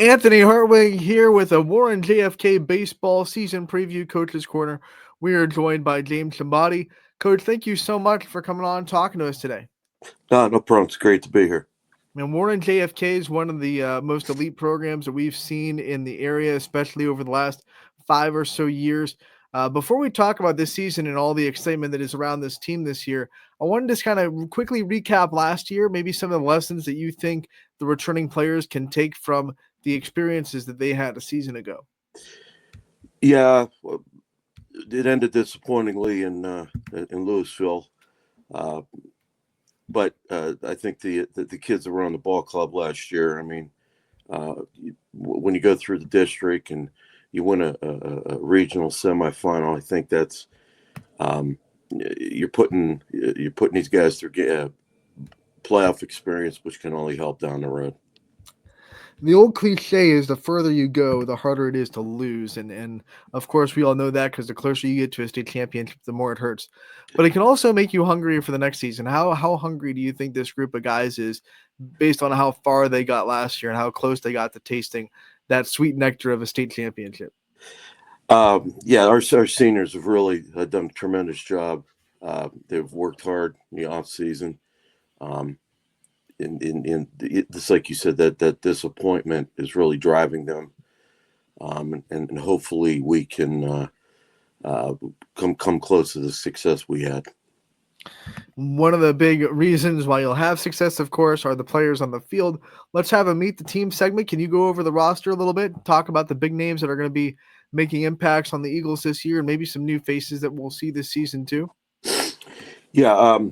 Anthony Hartwig here with a Warren JFK baseball season preview, Coach's Corner. We are joined by James Ciambotti. Coach, thank you so much for coming on and talking to us today. No problem. It's great to be here. And Warren JFK is one of the most elite programs that we've seen in the area, especially over the last 5 or so years. Before we talk about this season and all the excitement that is around this team this year, I wanted to just kind of quickly recap last year, maybe some of the lessons that you think the returning players can take from the experiences that they had a season ago. Yeah, well, it ended disappointingly in Louisville, uh, but I think the kids that were on the ball club last year. I mean, when you go through the district and you win a regional semifinal, I think that's um, you're putting these guys through playoff experience, which can only help down the road. The old cliche is the further you go, the harder it is to lose. And of course, we all know that because the closer you get to a state championship, the more it hurts. But it can also make you hungrier for the next season. How hungry do you think this group of guys is based on how far they got last year and how close they got to tasting that sweet nectar of a state championship? Yeah, our seniors have really done a tremendous job. They've worked hard in the off season. Um, just like you said, that disappointment is really driving them, and hopefully we can uh, come close to the success we had. One of the big reasons why you'll have success, of course, are the players on the field. Let's have a meet the team segment. Can you go over the roster a little bit? Talk about the big names that are going to be making impacts on the Eagles this year and maybe some new faces that we'll see this season too. Yeah. Uh,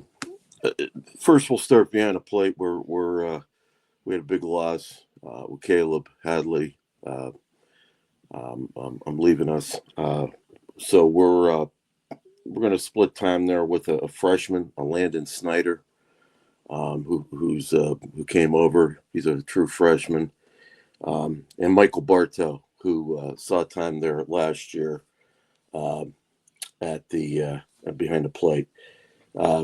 First, we'll start behind the plate. We had a big loss with Caleb Hadley. I'm leaving us, so we're going to split time there with a freshman, a Landon Snyder, who came over. He's a true freshman, and Michael Bartow, who saw time there last year uh, at the behind the plate.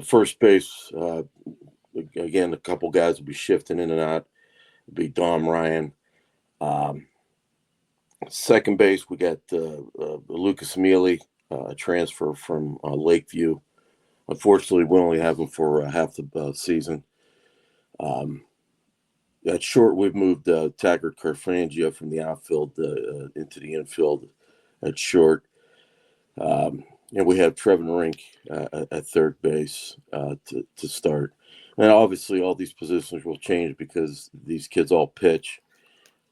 First base, again, a couple guys will be shifting in and out. It'll be Dom Ryan. Um, Second base, we got Lucas Mealy, a transfer from Lakeview. Unfortunately, we only have him for half the season. Um, at short, we've moved Taggart Carfangio from the outfield into the infield at short. And we have Trevin Rink at third base to start. And obviously, all these positions will change because these kids all pitch.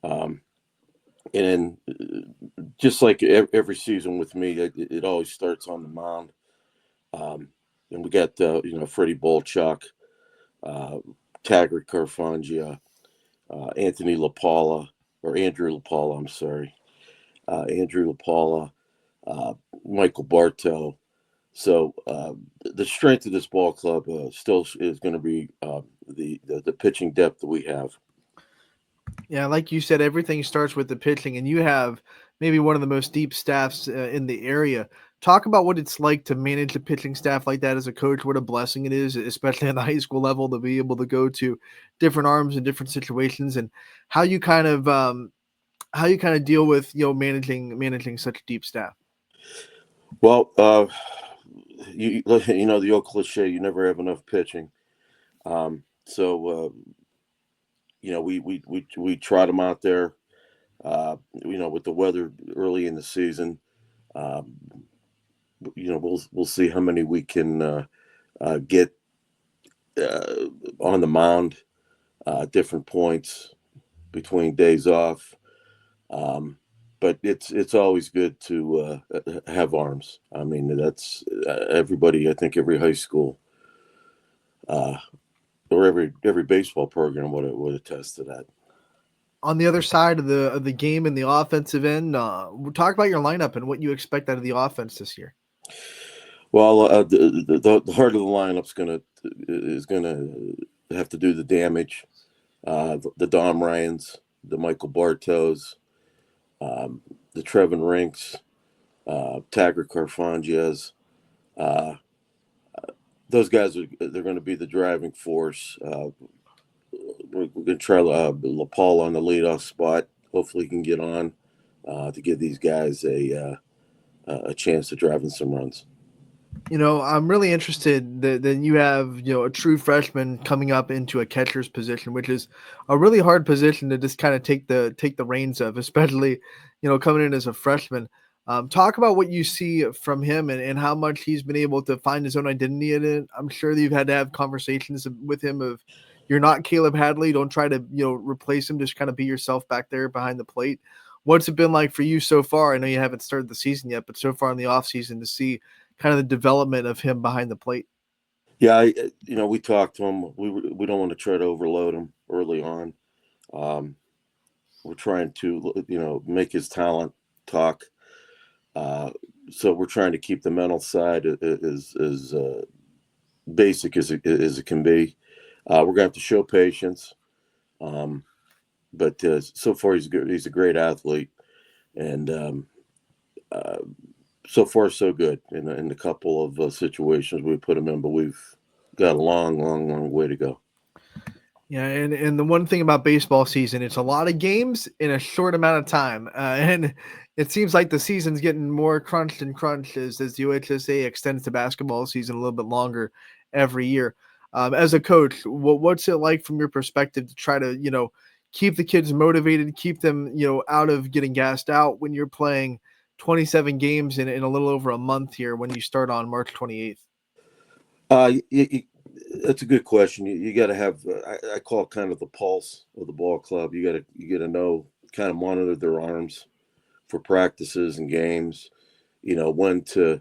Um, and then, just like every season with me, it always starts on the mound. Um, and we got Freddie Bolchuk, uh, Taggart Carfangia, Anthony LaPaula, or Andrew LaPaula, I'm sorry, Andrew LaPaula, uh, Michael Bartow. So the strength of this ball club still is going to be the pitching depth that we have. Yeah, like you said, everything starts with the pitching, and you have maybe one of the most deep staffs in the area. Talk about what it's like to manage a pitching staff like that as a coach. What a blessing it is, especially on the high school level, to be able to go to different arms in different situations, and how you kind of deal with managing such a deep staff. Well, you know the old cliche: you never have enough pitching. So we trot them out there. With the weather early in the season, um, we'll see how many we can get on the mound, different points between days off. Um, but it's always good to have arms. I mean, that's everybody. I think every high school uh, or every baseball program would attest to that. On the other side of the game in the offensive end, we'll talk about your lineup and what you expect out of the offense this year. Well, the heart of the lineup's gonna have to do the damage. The Dom Ryans, the Michael Bartows, um, the Trevin Rinks, Taggart Carfangias. Uh, those guys they're going to be the driving force. We're going to try LaPaul on the leadoff spot hopefully he can get on to give these guys a chance to drive in some runs. I'm really interested that you have, a true freshman coming up into a catcher's position, which is a really hard position to just kind of take the reins of, especially, coming in as a freshman. Talk about what you see from him and how much he's been able to find his own identity in it. I'm sure that you've had to have conversations with him of you're not Caleb Hadley. Don't try to, replace him. Just kind of be yourself back there behind the plate. What's it been like for you so far? I know you haven't started the season yet, but so far in the offseason to see kind of the development of him behind the plate. Yeah, we talked to him. We don't want to try to overload him early on. Um, we're trying to make his talent talk. Uh, so we're trying to keep the mental side as basic as it can be. We're gonna have to show patience, um, but so far he's good. He's a great athlete, and uh, so far so good in a couple of situations we put him in, but we've got a long, long, long way to go. Yeah, and the one thing about baseball season, it's a lot of games in a short amount of time, and it seems like the season's getting more crunched and crunched as the UHSA extends the basketball season a little bit longer every year. As a coach, what's it like from your perspective to try to keep the kids motivated, keep them out of getting gassed out when you're playing 27 games in a little over a month here when you start on March 28th? That's a good question. You got to have I call it kind of the pulse of the ball club. You got to know, kind of monitor their arms for practices and games. When to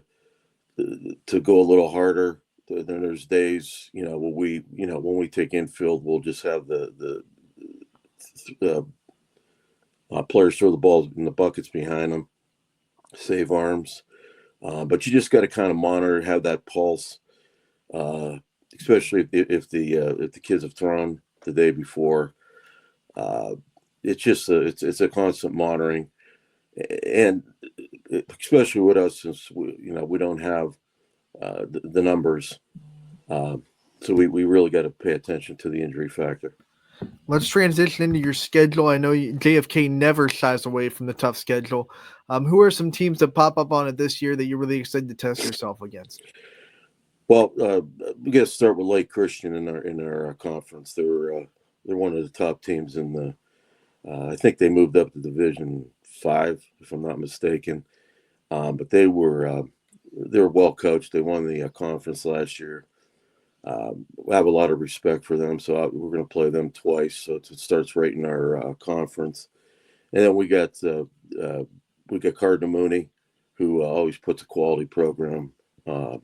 go a little harder. Then there's days, when we take infield, we'll just have the players throw the balls in the buckets behind them, save arms. But you just got to kind of monitor, have that pulse, uh, especially if the kids have thrown the day before. Uh, it's just it's a constant monitoring, and especially with us, since we don't have the numbers. Uh, so we really got to pay attention to the injury factor. Let's transition into your schedule. I know JFK never shies away from the tough schedule. Who are some teams that pop up on it this year that you're really excited to test yourself against? Well, we got to start with Lake Christian in our conference. They're one of the top teams in the. I think they moved up to Division 5, if I'm not mistaken. But they were well coached. They won the conference last year. I have a lot of respect for them, so we're going to play them twice. So it starts right in our conference, and then we got Cardinal Mooney, who always puts a quality program on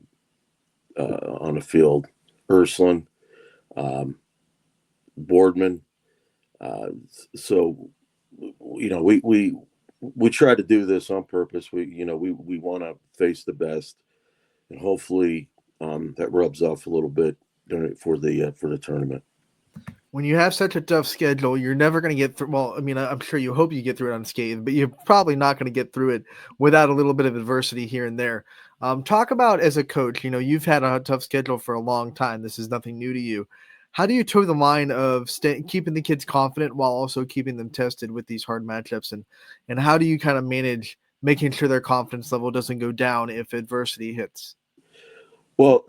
the field. Ursuline, um, Boardman. Uh, so we try to do this on purpose. We want to face the best, and hopefully that rubs off a little bit for the tournament. When you have such a tough schedule, you're never going to get through. Well, I mean, I'm sure you hope you get through it unscathed, but you're probably not going to get through it without a little bit of adversity here and there. Talk about as a coach, you've had a tough schedule for a long time. This is nothing new to you. How do you toe the line of keeping the kids confident while also keeping them tested with these hard matchups, and how do you kind of manage making sure their confidence level doesn't go down if adversity hits? Well,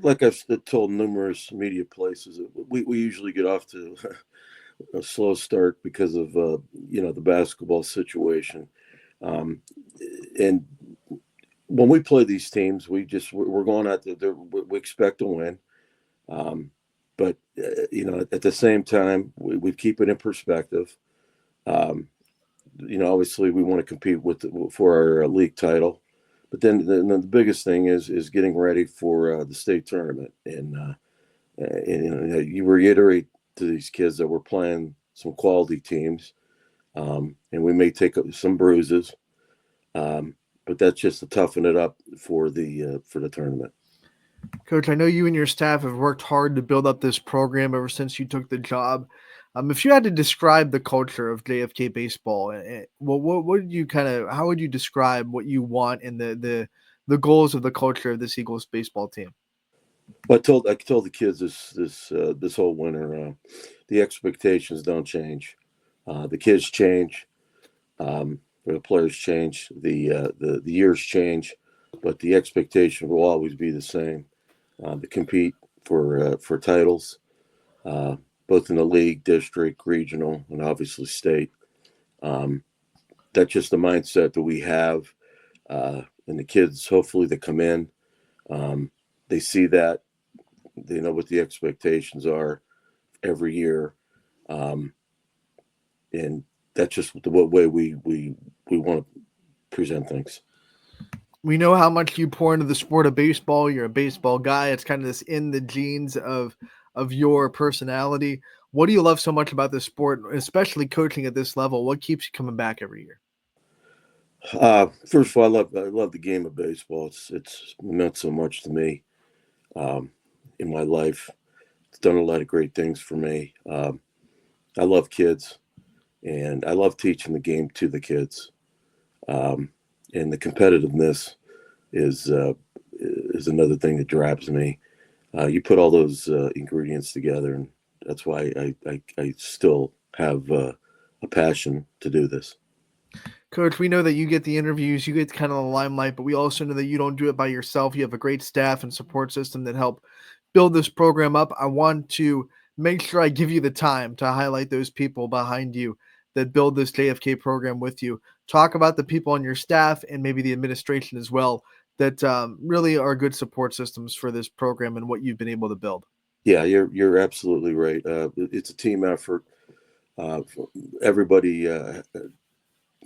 like I've told numerous media places, we usually get off to a slow start because of the basketball situation, um, and when we play these teams, we're going out there. We expect to win, um, but at the same time, we keep it in perspective. Um, Obviously, we want to compete for our league title, but then the biggest thing is getting ready for the state tournament, and you reiterate to these kids that we're playing some quality teams, and we may take up some bruises, um, but that's just to toughen it up for the tournament. Coach, I know you and your staff have worked hard to build up this program ever since you took the job. If you had to describe the culture of JFK baseball, what would you how would you describe what you want and the goals of the culture of this Eagles baseball team? Well, I told the kids this whole winter, the expectations don't change. The kids change, the players change, the years change, but the expectation will always be the same: to compete for titles, uh, both in the league, district, regional, and obviously state. Um, that's just the mindset that we have, and the kids hopefully that come in, um, they see that, they know what the expectations are every year, um, and that's just the way we want to present things. We know how much you pour into the sport of baseball. You're a baseball guy. It's kind of this in the genes of your personality. What do you love so much about this sport, especially coaching at this level? What keeps you coming back every year? First of all, I love the game of baseball. It's meant so much to me, um, in my life. It's done a lot of great things for me. I love kids, and I love teaching the game to the kids. Um, and the competitiveness is uh, is another thing that drives me. You put all those ingredients together, and that's why I still have a passion to do this. Coach, we know that you get the interviews, you get kind of the limelight, but we also know that you don't do it by yourself. You have a great staff and support system that help build this program up. I want to make sure I give you the time to highlight those people behind you that build this JFK program with you. Talk about the people on your staff and maybe the administration as well that really are good support systems for this program and what you've been able to build. Yeah, you're absolutely right. It's a team effort. Uh, Everybody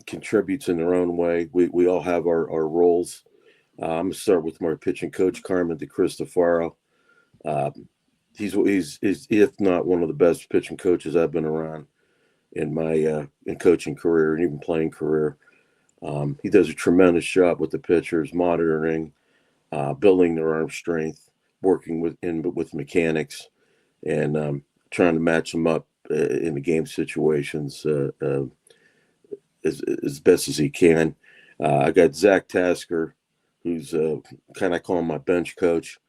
contributes in their own way. We all have our roles. I'm gonna start with my pitching coach, Carmen DeCristofaro. Um, he's if not one of the best pitching coaches I've been around in my in coaching career and even playing career. He does a tremendous job with the pitchers, monitoring, building their arm strength, working with mechanics, and trying to match them up in the game situations as best as he can. I got Zach Tasker, who's kind of call him my bench coach.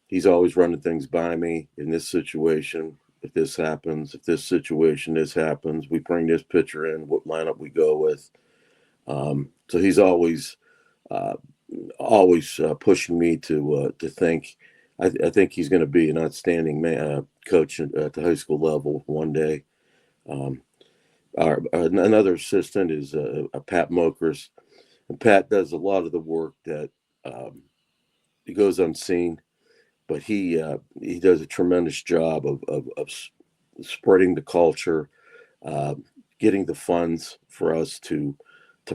He's always running things by me in this situation. If this happens, if this situation, this happens, we bring this pitcher in, what lineup we go with. So he's uh, always pushing me to think. I think he's going to be an outstanding coach at the high school level one day. Um, another assistant is Pat Mokers, and Pat does a lot of the work that um, it goes unseen, but he does a tremendous job of spreading the culture, uh, getting the funds for us to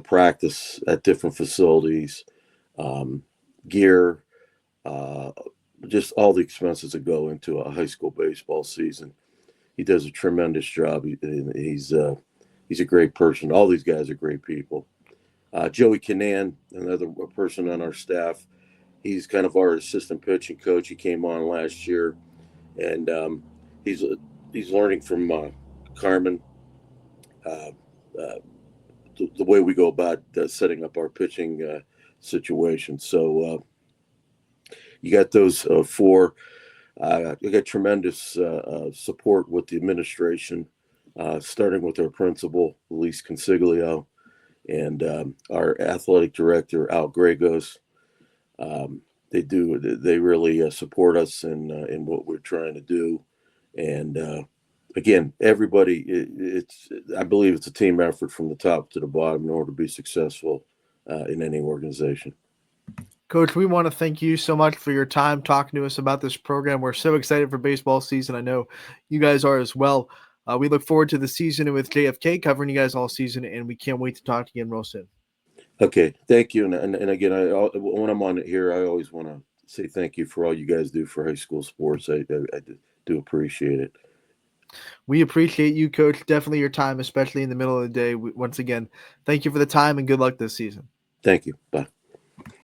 practice at different facilities, um, gear, uh, just all the expenses that go into a high school baseball season. He does a tremendous job. He's a great person. All these guys are great people. Joey Canan, another person on our staff, he's kind of our assistant pitching coach. He came on last year, and he's he's learning from Carmen, uh, uh, the way we go about setting up our pitching situation. So you got those four. You got tremendous support with the administration, starting with our principal, Elise Consiglio, and our athletic director, Al Gregos. Um, they really support us in what we're trying to do, and again, everybody, it's I believe it's a team effort from the top to the bottom in order to be successful in any organization. Coach, we want to thank you so much for your time talking to us about this program. We're so excited for baseball season. I know you guys are as well. We look forward to the season with JFK covering you guys all season, and we can't wait to talk to you again real soon. Okay, thank you, and again, when I'm on it here, I always want to say thank you for all you guys do for high school sports. I do appreciate it. We appreciate you, Coach. Definitely your time, especially in the middle of the day. Once again, thank you for the time and good luck this season. Thank you. Bye.